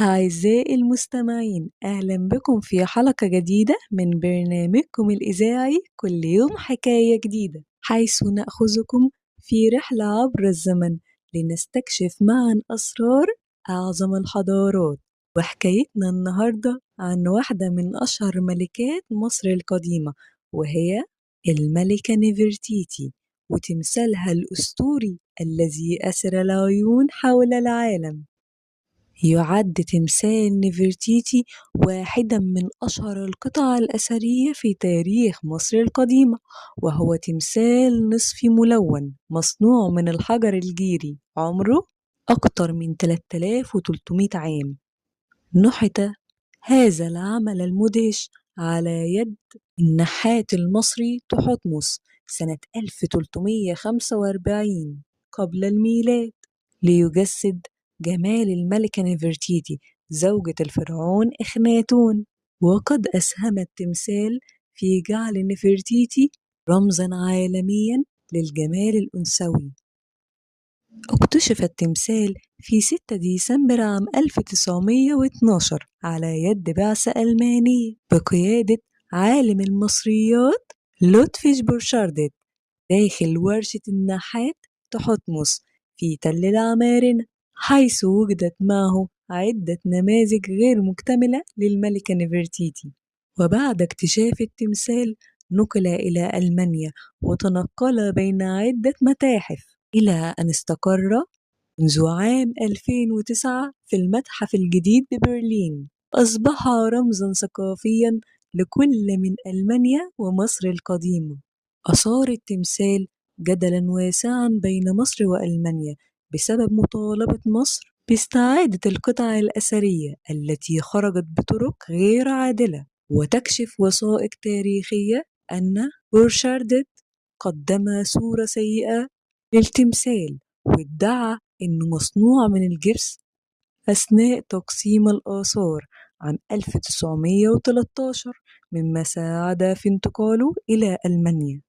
أعزائي المستمعين، أهلا بكم في حلقة جديدة من برنامجكم الإذاعي كل يوم حكاية جديدة، حيث نأخذكم في رحلة عبر الزمن لنستكشف معا أسرار أعظم الحضارات. وحكايتنا النهاردة عن واحدة من أشهر ملكات مصر القديمة، وهي الملكة نفرتيتي، وتمثالها الأسطوري الذي أسر العيون حول العالم. يعد تمثال نفرتيتي واحدا من أشهر القطع الأثرية في تاريخ مصر القديمة، وهو تمثال نصفي ملون مصنوع من الحجر الجيري، عمره أكثر من 3300 عام. نحت هذا العمل المدهش على يد النحات المصري تحتمس سنة 1345 قبل الميلاد، ليجسد جمال الملكة نفرتيتي زوجة الفرعون إخناتون. وقد أسهم التمثال في جعل نفرتيتي رمزا عالميا للجمال الأنثوي. اكتشف التمثال في 6 ديسمبر عام 1912 على يد بعثة ألمانية بقيادة عالم المصريات لوتفيش بورشاردت داخل ورشة النحات تحتمس في تل العمارنة، حيث وجدت معه عدة نماذج غير مكتملة للملكة نفرتيتي. وبعد اكتشاف التمثال نقل إلى ألمانيا وتنقل بين عدة متاحف إلى أن استقر منذ عام 2009 في المتحف الجديد ببرلين. أصبح رمزا ثقافيا لكل من ألمانيا ومصر القديمة. أثار التمثال جدلا واسعا بين مصر وألمانيا بسبب مطالبة مصر باستعادة القطع الأثرية التي خرجت بطرق غير عادلة. وتكشف وثائق تاريخية أن بورشاردت قدم صورة سيئة للتمثال، وادعى إنه مصنوع من الجبس أثناء تقسيم الآثار عام 1913، مما ساعد في انتقاله إلى ألمانيا.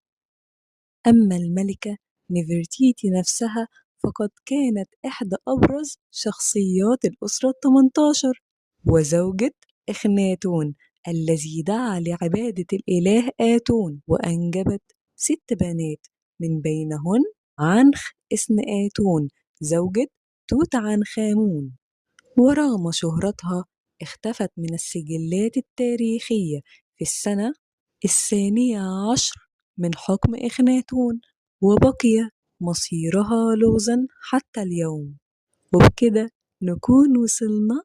أما الملكة نفرتيتي نفسها فقد كانت إحدى أبرز شخصيات الأسرة ال18، وزوجة إخناتون الذي دعا لعبادة الإله آتون، وأنجبت 6 بنات من بينهن عنخ اسم آتون زوجة توت عنخ آمون. ورغم شهرتها اختفت من السجلات التاريخية في السنة 12 من حكم إخناتون، وبقي مصيرها لغزا حتى اليوم. وبكده نكون وصلنا